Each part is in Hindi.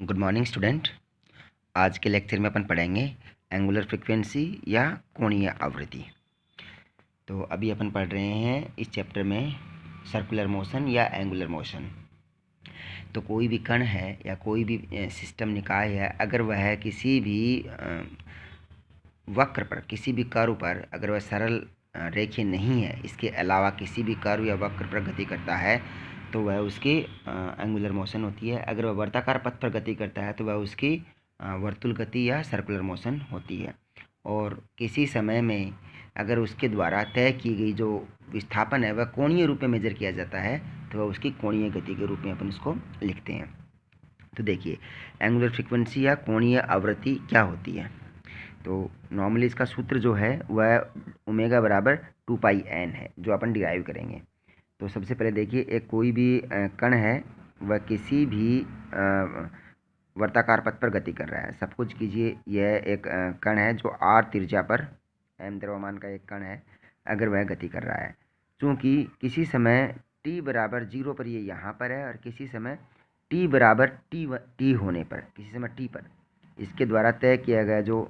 Good morning student. आज के लेक्चर में अपन पढ़ेंगे एंगुलर फ्रीक्वेंसी या कोणीय आवृत्ति। तो अभी अपन पढ़ रहे हैं इस चैप्टर में सर्कुलर मोशन या एंगुलर मोशन। तो कोई भी कण है या कोई भी सिस्टम निकाय है, अगर वह किसी भी वक्र पर, किसी भी कर्व पर अगर वह सरल रेखीय नहीं है, इसके अलावा किसी भी कर्व या वक्र पर गति करता है तो वह उसकी एंगुलर मोशन होती है। अगर वह वर्ताकार पथ पर गति करता है तो वह उसकी वर्तुल गति या सर्कुलर मोशन होती है। और किसी समय में अगर उसके द्वारा तय की गई जो विस्थापन है वह कोणीय रूप में मेजर किया जाता है तो वह उसकी कोणीय गति के रूप में अपन इसको लिखते हैं। तो देखिए, एंगुलर फ्रीक्वेंसी या कोणीय आवृत्ति क्या होती है। तो नॉर्मली इसका सूत्र जो है वह ओमेगा बराबर 2πn है, जो अपन डिराइव करेंगे। तो सबसे पहले देखिए, एक कोई भी कण है, वह किसी भी वर्ताकार पथ पर गति कर रहा है। सब कुछ कीजिए, यह एक कण है जो r त्रिज्या पर m द्रव्यमान का एक कण है। अगर वह गति कर रहा है, चूँकि किसी समय t बराबर 0 पर ये यहाँ पर है और किसी समय t बराबर t होने पर, किसी समय t पर इसके द्वारा तय किया गया जो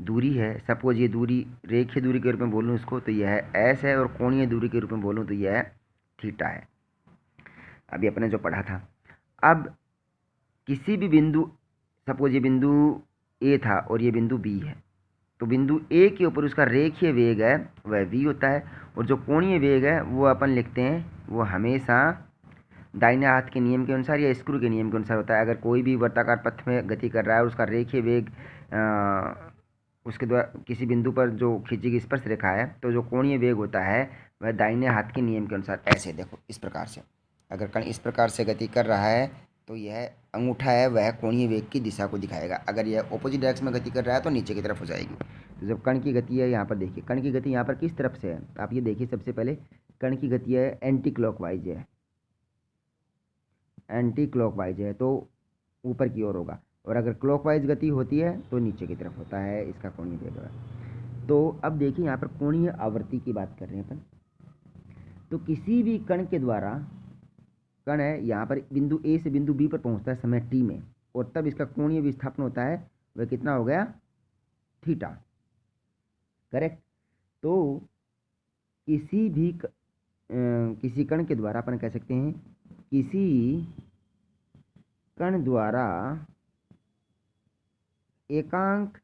दूरी है, सपोज ये दूरी रेखीय दूरी के रूप में बोलूँ इसको तो यह s है, और कोणीय दूरी के रूप में बोलूँ तो यह थीटा है। अभी अपने जो पढ़ा था, अब किसी भी बिंदु, सपोज ये बिंदु ए था और ये बिंदु बी है, तो बिंदु ए के ऊपर उसका रेखीय वेग है वह v होता है, और जो कोणीय वेग है वो अपन लिखते हैं वो हमेशा दाहिने हाथ के नियम के अनुसार या स्क्रू के नियम के अनुसार होता है। अगर कोई भी वर्ताकार पथ में गति कर रहा है और उसका रेखीय वेग उसके द्वारा किसी बिंदु पर जो खींची गई स्पर्श रेखा है, तो जो कोणीय वेग होता है वह दाहिने हाथ के नियम के अनुसार, ऐसे देखो इस प्रकार से, अगर कण इस प्रकार से गति कर रहा है तो यह अंगूठा है वह कोणीय वेग की दिशा को दिखाएगा। अगर यह ऑपोजिट डायरेक्शन में गति कर रहा है तो नीचे की तरफ हो जाएगी। तो जब कण की गति है, यहाँ पर देखिए कण की गति यहाँ पर किस तरफ से है, आप ये देखिए। सबसे पहले कण की गति है एंटी क्लॉकवाइज है, एंटी क्लॉकवाइज है तो ऊपर की ओर होगा, और अगर क्लॉकवाइज गति होती है तो नीचे की तरफ होता है इसका कोणीय वेग। तो अब देखिए यहाँ पर कोणीय आवृत्ति की बात कर रहे हैं अपन। तो किसी भी कण के द्वारा, कण है यहाँ पर बिंदु ए से बिंदु बी पर पहुँचता है समय t में, और तब इसका कोणीय विस्थापन होता है वह कितना हो गया, थीटा, करेक्ट। तो किसी कण के द्वारा अपन कह सकते हैं, किसी कण द्वारा एकांक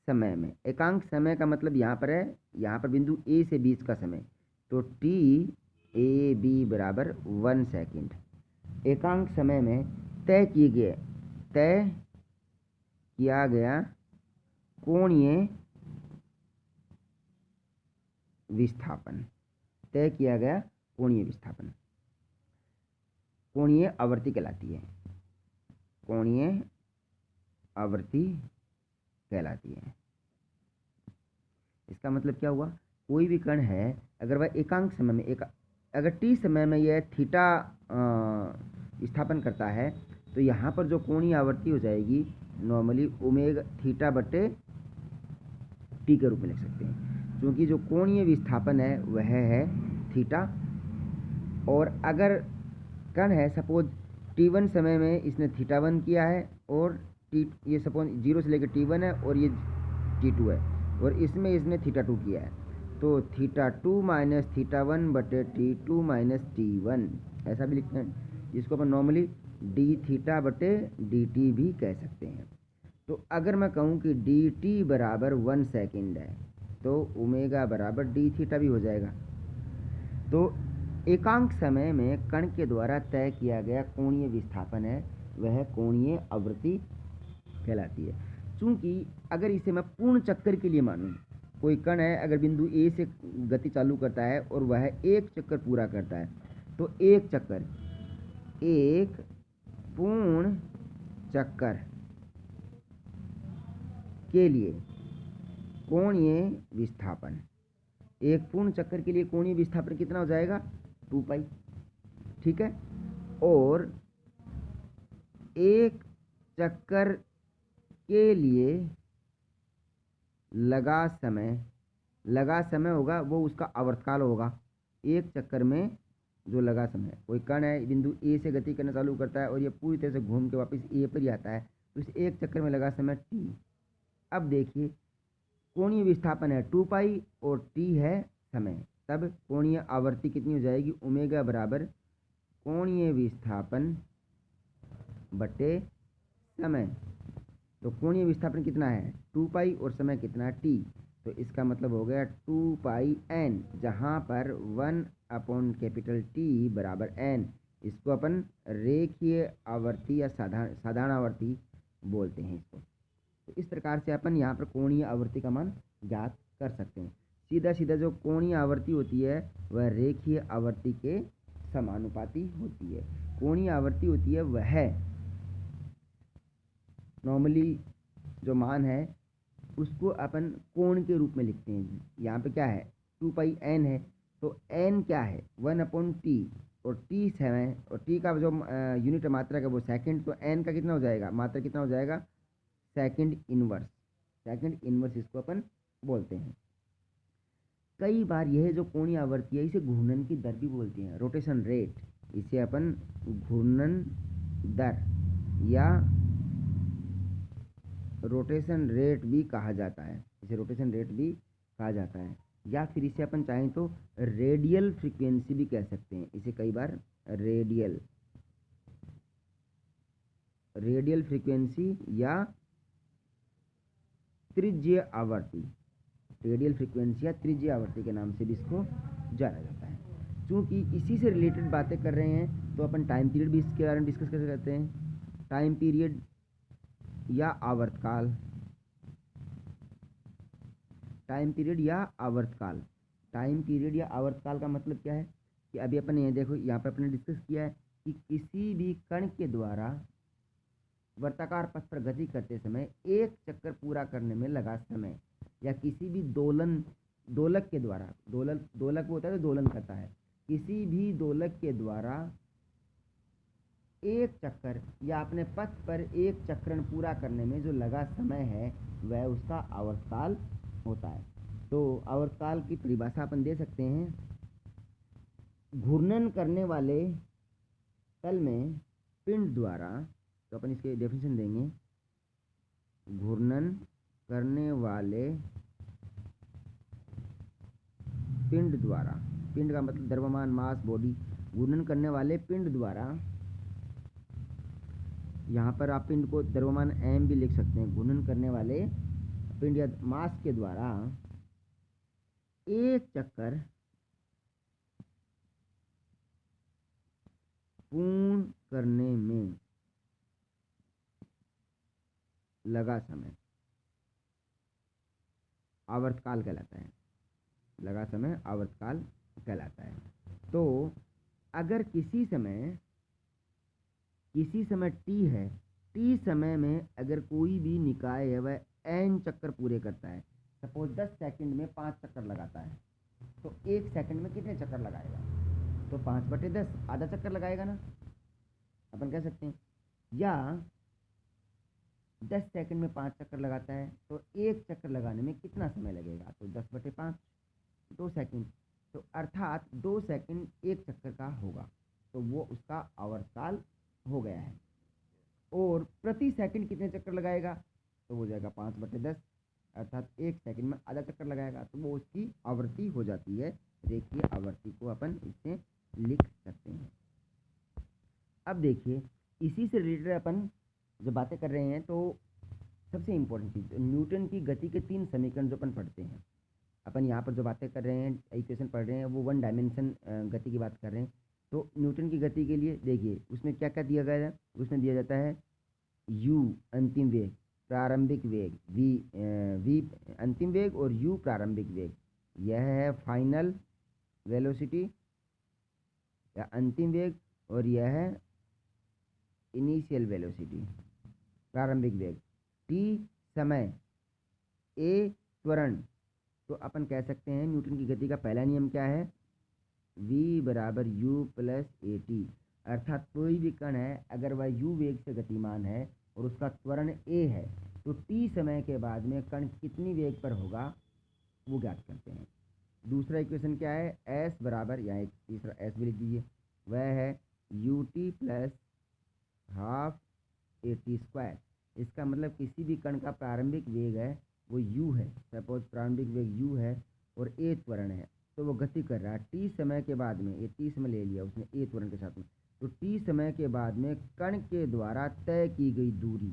समय में, एकांक समय का मतलब यहाँ पर है, यहाँ पर बिंदु ए से बीच का समय, तो टी ए बी बराबर 1 सेकेंड। एकांक समय में तय किया गया कोणीय विस्थापन, तय किया गया कोणीय विस्थापन कोणीय आवृत्ति कहलाती है, कोणीय आवृत्ति कहलाती है। इसका मतलब क्या हुआ, कोई भी कण है अगर वह एकांक समय में, अगर टी समय में यह थीटा स्थापन करता है तो यहाँ पर जो कोणीय आवृत्ति हो जाएगी नॉर्मली ओमेगा थीटा बटे टी के रूप में लिख सकते हैं, क्योंकि जो कोणीय विस्थापन है वह है थीटा। और अगर कण है सपोज t1 समय में इसने θ1 किया है, और ये सपोज 0 से लेकर t1 है और ये t2 है, और इसमें इसने θ2 किया है, तो θ2 माइनस θ1 बटे t2 माइनस t1 ऐसा भी लिखते हैं, जिसको अपन नॉर्मली d थीटा बटे dt भी कह सकते हैं। तो अगर मैं कहूँ कि dt बराबर 1 सेकेंड है तो ओमेगा बराबर d थीटा भी हो जाएगा। तो एकांक समय में कण के द्वारा तय किया गया कोणीय विस्थापन है वह कोणीय आवृत्ति कहलाती है। चूँकि अगर इसे मैं पूर्ण चक्कर के लिए मानूं, कोई कण है अगर बिंदु ए से गति चालू करता है और वह एक चक्कर पूरा करता है, तो एक पूर्ण चक्कर के लिए कोणीय विस्थापन, एक पूर्ण चक्कर के लिए कोणीय विस्थापन कितना हो जाएगा, 2π, ठीक है। और एक चक्कर के लिए लगा समय होगा वो उसका आवर्तकाल होगा। एक चक्कर में जो लगा समय, कोई कण है बिंदु ए से गति करना चालू करता है और ये पूरी तरह से घूम के वापस ए पर ही आता है, तो इस एक चक्कर में लगा समय t। अब देखिए कोणीय विस्थापन है 2 पाई और t है समय, तब कोणीय आवर्ती कितनी हो जाएगी, ओमेगा बराबर कोणीय विस्थापन बटे समय। तो कोणीय विस्थापन कितना है 2 पाई और समय कितना है t, तो इसका मतलब हो गया 2 पाई n, जहाँ पर 1/T बराबर n। इसको अपन रेखीय आवर्ती या साधारण आवर्ती बोलते हैं इसको। तो इस प्रकार से अपन यहाँ पर कोणीय आवर्ती का मान ज्ञात कर सकते हैं। सीधा सीधा जो कोणीय आवर्ती होती है वह रेखीय आवर्ती के समानुपाती होती है। कोणीय आवर्ती होती है वह नॉर्मली जो मान है उसको अपन कोण के रूप में लिखते हैं। यहाँ पे क्या है 2 पाई n है, तो n क्या है 1/T और t समय, और t का जो यूनिट मात्रा का वो सेकंड, तो n का कितना हो जाएगा, मात्रा कितना हो जाएगा सेकंड इनवर्स। सेकंड इनवर्स इसको अपन बोलते हैं। कई बार यह जो कोणीय आवर्ती है इसे घूर्णन की दर भी बोलते हैं, रोटेशन रेट। इसे अपन घूर्णन दर या रोटेशन रेट भी कहा जाता है, इसे रोटेशन रेट भी कहा जाता है, या फिर इसे अपन चाहें तो रेडियल फ्रीक्वेंसी भी कह सकते हैं। इसे कई बार रेडियल फ्रीक्वेंसी या त्रिज्यीय आवर्ती, रेडियल फ्रीक्वेंसी या त्रिज्यीय आवर्ती के नाम से भी इसको जाना जाता है। क्योंकि इसी से रिलेटेड बातें कर रहे हैं तो अपन टाइम पीरियड भी इसके बारे में डिस्कस कर सकते हैं। टाइम पीरियड या आवर्तकाल, टाइम पीरियड या आवर्तकाल। टाइम पीरियड या आवर्तकाल का मतलब क्या है कि अभी अपन ये देखो यहाँ पे अपने डिस्कस किया है कि किसी भी कण के द्वारा वर्ताकार पथ पर गति करते समय एक चक्कर पूरा करने में लगा समय, या किसी भी दोलक के द्वारा, दोलक होता है तो दोलन करता है, किसी भी दोलक के द्वारा एक चक्कर या अपने पथ पर एक चक्रण पूरा करने में जो लगा समय है वह उसका आवर्तकाल होता है। तो आवर्तकाल की परिभाषा अपन दे सकते हैं, घूर्णन करने वाले तल में पिंड द्वारा, तो अपन इसके डेफिनेशन देंगे, घूर्णन करने वाले पिंड द्वारा, पिंड का मतलब द्रव्यमान, मास, बॉडी, घूर्णन करने वाले पिंड द्वारा, यहाँ पर आप पिंड को द्रव्यमान m भी लिख सकते हैं, घूर्णन करने वाले पिंड या मास के द्वारा एक चक्कर पूर्ण करने में लगा समय आवर्तकाल कहलाता है, लगा समय आवर्तकाल कहलाता है। तो अगर किसी समय t है, t समय में अगर कोई भी निकाय है वह n चक्कर पूरे करता है, सपोज 10 सेकंड में 5 चक्कर लगाता है, तो एक सेकंड में कितने चक्कर लगाएगा, तो 5/10 आधा चक्कर लगाएगा ना, अपन कह सकते हैं। या 10 सेकंड में 5 चक्कर लगाता है तो एक चक्कर लगाने में कितना समय लगेगा, तो 10/5 2 सेकंड, तो अर्थात 2 सेकंड एक चक्कर का होगा, तो वो उसका आवर्तकाल हो गया है। और प्रति सेकंड कितने चक्कर लगाएगा, तो हो जाएगा 5/10, अर्थात एक सेकंड में आधा चक्कर लगाएगा, तो वो उसकी आवृत्ति हो जाती है। रेखीय आवृत्ति को अपन इससे लिख सकते हैं। अब देखिए इसी से रिलेटेड अपन जो बातें कर रहे हैं, तो सबसे इम्पोर्टेंट चीज़ न्यूटन की गति के 3 समीकरण जो अपन पढ़ते हैं, अपन यहाँ पर जो बातें कर रहे हैं, इक्वेशन पढ़ रहे हैं, वो 1 डायमेंशन गति की बात कर रहे हैं। तो न्यूटन की गति के लिए देखिए उसमें क्या क्या दिया गया है, उसमें दिया जाता है u अंतिम वेग, प्रारंभिक वेग, v अंतिम वेग और u प्रारंभिक वेग, यह है फाइनल वेलोसिटी या अंतिम वेग, और यह है इनिशियल वेलोसिटी प्रारंभिक वेग। t समय, a त्वरण, तो अपन कह सकते हैं न्यूटन की गति का पहला नियम क्या है, v बराबर u प्लस at, अर्थात कोई भी कण है अगर वह u वेग से गतिमान है और उसका त्वरण a है, तो t समय के बाद में कण कितनी वेग पर होगा वो ज्ञात करते हैं। दूसरा इक्वेशन क्या है, s बराबर, यहाँ एक तीसरा s भी लिख दीजिए, वह है ut plus half at square, इसका मतलब किसी भी कण का प्रारंभिक वेग है वो u है। सपोज प्रारंभिक वेग u है और a त्वरण है, तो वो गति कर रहा है t समय के बाद में। ये t समय ले लिया उसने a त्वरण के साथ में, तो t समय के बाद में कण के द्वारा तय की गई दूरी,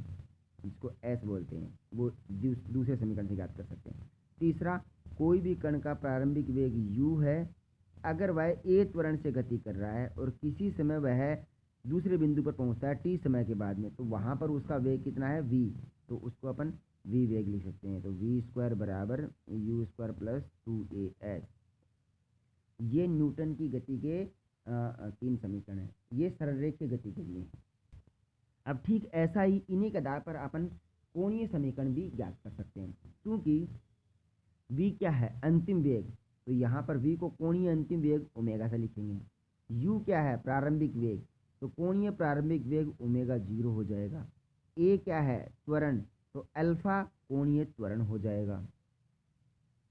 जिसको s बोलते हैं, वो दूसरे समीकरण से ज्ञात कर सकते हैं। तीसरा, कोई भी कण का प्रारंभिक वेग u है, अगर वह a त्वरण से गति कर रहा है और किसी समय वह दूसरे बिंदु पर पहुंचता है t समय के बाद में, तो वहां पर उसका वेग कितना है v, तो उसको अपन v वेग लिख सकते हैं। तो v स्क्वायर बराबर u स्क्वायर प्लस 2as। ये न्यूटन की गति के 3 समीकरण है, ये सरल रेखीय गति के लिए। अब ठीक ऐसा ही इन्हीं के आधार पर अपन कोणीय समीकरण भी ज्ञात कर सकते हैं, क्योंकि v क्या है, अंतिम वेग, तो यहाँ पर v को कोणीय अंतिम वेग ओमेगा से लिखेंगे। u क्या है, प्रारंभिक वेग, तो कोणीय प्रारंभिक वेग ओमेगा 0 हो जाएगा। a क्या है, त्वरण, तो अल्फा कोणीय त्वरण हो जाएगा।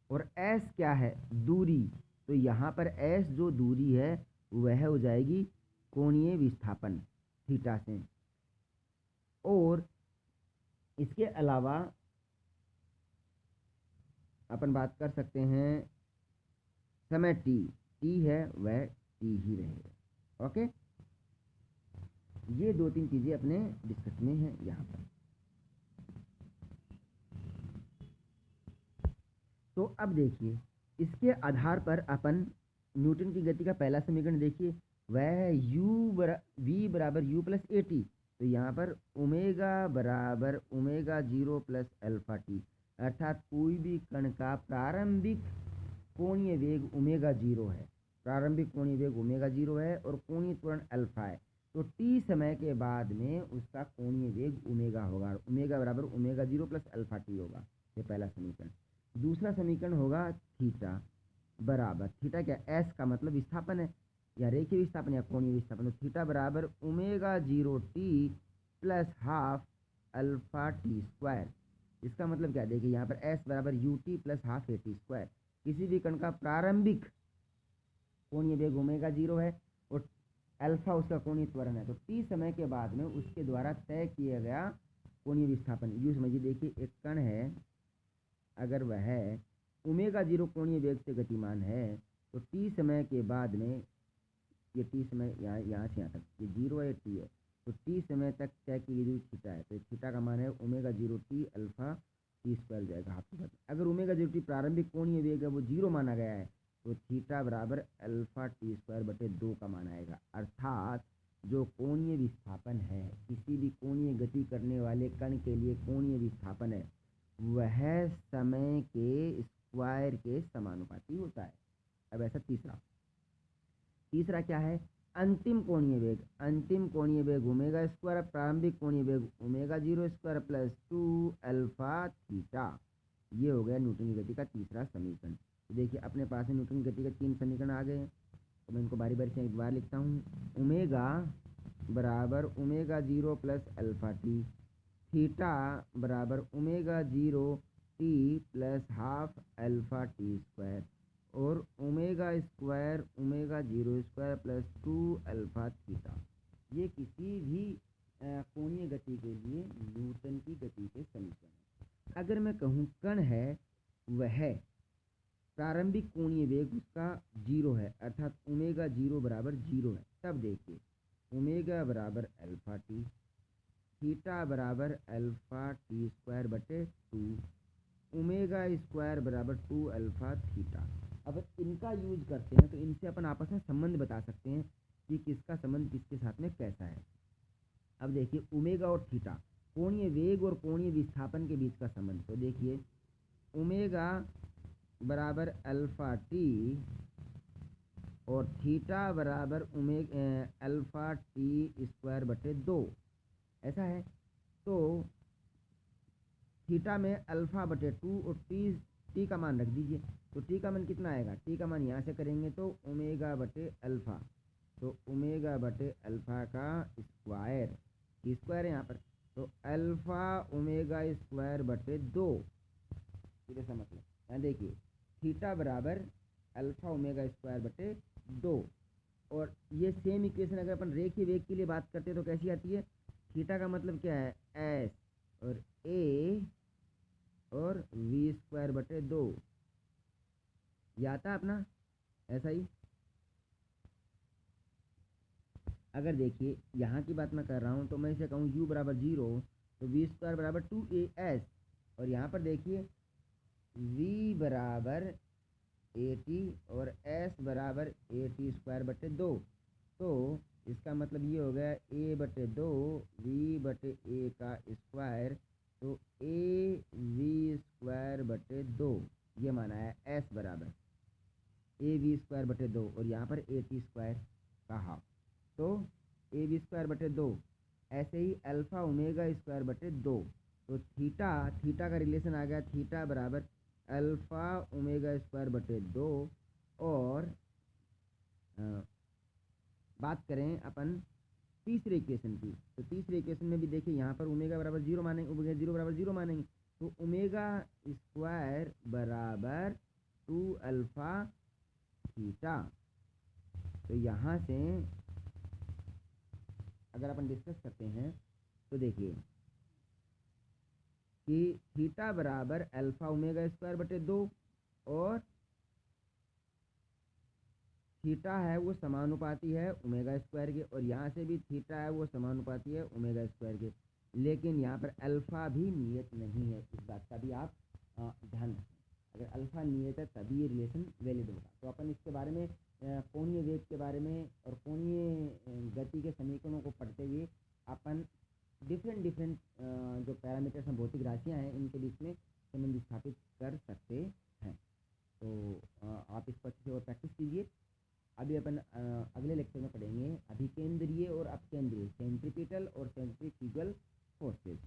और s क्या है, दूरी, तो यहाँ पर s जो दूरी है वह हो जाएगी कोणीय विस्थापन थीटा से। और इसके अलावा अपन बात कर सकते हैं समय t है वह t ही रहेगा। ओके, ये 2-3 चीज़ें अपने डिस्कस में हैं यहाँ पर। तो अब देखिए, इसके आधार पर अपन न्यूटन की गति का पहला समीकरण देखिए, वह है v बराबर u प्लस ए टी। तो यहाँ पर ओमेगा बराबर ओमेगा 0 प्लस अल्फा टी, अर्थात कोई भी कण का प्रारंभिक कोणीय वेग ओमेगा 0 है, प्रारंभिक कोणीय वेग ओमेगा 0 है और कोणीय त्वरण अल्फा है, तो t समय के बाद में उसका कोणीय वेग ओमेगा होगा, ओमेगा बराबर ओमेगा 0 प्लस अल्फा टी होगा। ये पहला समीकरण। दूसरा समीकरण होगा थीटा बराबर, थीटा क्या, एस का मतलब विस्थापन है, या रेखीय विस्थापन या कोणीय विस्थापन, तो थीटा बराबर omega 0 T plus half alpha T square. इसका मतलब क्या, देखिए यहाँ पर एस बराबर U T plus half A T square. किसी भी कण का प्रारंभिक कोणीय वेग ओमेगा 0 है और अल्फा उसका कोणीय त्वरण है, तो टी समय के बाद में उसके द्वारा तय किया गया कोणीय विस्थापन। यूँ समझिए, देखिए एक कण है, अगर वह ओमेगा 0 कोणीय वेग से गतिमान है, तो टी समय के बाद में, ये टी समय यहाँ से यहाँ तक ये 0 है, टी है, तो टी समय तक तय की गई थीटा है, तो थीटा का मान है omega 0 T alpha T square जाएगा हाफ के साथ। अगर ओमेगा 0 टी प्रारंभिक कोणीय वेग है वो 0 माना गया है, तो थीटा बराबर अल्फा टी स्क्वायर बटे 2 का मान आएगा। अर्थात जो कोणीय विस्थापन है, किसी भी कोणीय गति करने वाले कण के लिए कोणीय विस्थापन है, वह समय के स्क्वायर के समानुपाती होता है। अब ऐसा तीसरा क्या है, अंतिम कोणीय वेग, अंतिम कोणीय वेग ओमेगा स्क्वायर, प्रारंभिक कोणीय वेग omega 0 square plus 2 alpha theta. ये हो गया न्यूटन की गति का तीसरा समीकरण। तो देखिए अपने पास में न्यूटन की गति के 3 समीकरण आ गए हैं, तो मैं इनको बारी बारी से एक बार लिखता हूँ। ओमेगा बराबर omega 0 plus alpha T, theta बराबर omega 0 T plus half alpha T square, और omega square omega 0 square plus 2 alpha theta. ये किसी भी कोणीय गति के लिए न्यूटन की गति के समीकरण हैं। अगर मैं कहूँ कण है वह प्रारंभिक कोणीय वेग उसका 0 है, अर्थात ओमेगा 0 बराबर 0 है, तब देखिए ओमेगा बराबर अल्फा टी, थीटा बराबर अल्फा टी स्क्वायर बटे 2, ओमेगा स्क्वायर बराबर 2 अल्फा थीटा। अब इनका यूज करते हैं तो इनसे अपन आपस में संबंध बता सकते हैं कि किसका संबंध किसके साथ में कैसा है। अब देखिए ओमेगा और थीटा, कोणीय वेग और कोणीय विस्थापन के बीच का संबंध। तो देखिए ओमेगा बराबर अल्फा टी और थीटा बराबर अल्फा टी स्क्वायर बटे 2, ऐसा है। तो थीटा में अल्फा बटे 2 और टी का मान रख दीजिए, तो टी का मान कितना आएगा, टी का मान यहाँ से करेंगे तो ओमेगा बटे अल्फा, तो ओमेगा बटे अल्फा का स्क्वायर, स्क्वायर है यहाँ पर, तो अल्फा ओमेगा स्क्वायर बटे 2। सीधे सा मतलब यहाँ देखिए थीटा बराबर अल्फा ओमेगा स्क्वायर बटे 2, और ये सेम इक्वेशन अगर अपन रेखीय वेग के लिए बात करते हैं तो कैसी आती है, थीटा का मतलब क्या है एस, और ए और वी स्क्वायर बटे 2, ये आता है अपना ऐसा ही। अगर देखिए यहाँ की बात मैं कर रहा हूँ तो मैं इसे कहूँ u बराबर 0, तो वी स्क्वायर बराबर 2as, और यहाँ पर देखिए v बराबर 80 और s बराबर 80 स्क्वायर बटे 2। तो इसका मतलब ये हो गया a बटे 2 v बटे a का स्क्वायर, तो a v स्क्वायर बटे 2 ये माना है s बराबर a v स्क्वायर बटे 2, और यहाँ पर 80 स्क्वायर का हाफ, तो ए वी स्क्वायर बटे 2। ऐसे ही अल्फ़ा ओमेगा स्क्वायर बटे 2, तो थीटा का रिलेशन आ गया, थीटा बराबर अल्फ़ा ओमेगा स्क्वायर बटे 2। और बात करें अपन तीसरे इक्वेशन की, तो तीसरे इक्वेशन में भी देखिए यहाँ पर ओमेगा बराबर 0 मानेंगे, ओमेगा 0 बराबर 0 मानेंगे, तो ओमेगा स्क्वायर बराबर 2 अल्फ़ा थीटा। तो यहाँ से अगर अपन डिस्कस करते हैं तो देखिए कि थीटा बराबर अल्फ़ा ओमेगा स्क्वायर बटे 2, और थीटा है वो समानुपाती है ओमेगा स्क्वायर के, और यहाँ से भी थीटा है वो समानुपाती है ओमेगा स्क्वायर के, लेकिन यहाँ पर अल्फ़ा भी नियत नहीं है, इस बात का भी आप ध्यान रखें। अगर अल्फ़ा नियत है तभी ये रिलेशन वैलिड होगा। तो अपन इसके बारे में कोणीय वेग के बारे में और कोणीय गति के समीकरणों को पढ़ते हुए अपन डिफरेंट जो पैरामीटर्स हैं, भौतिक राशियाँ हैं, इनके बीच में संबंध स्थापित कर सकते हैं। तो आप इसको अच्छे से और प्रैक्टिस कीजिए। अभी अपन अगले लेक्चर में पढ़ेंगे अभिकेंद्रीय और अपकेंद्रीय, सेंट्रीपिटल और सेंट्रीफ्यूगल फोर्सेस।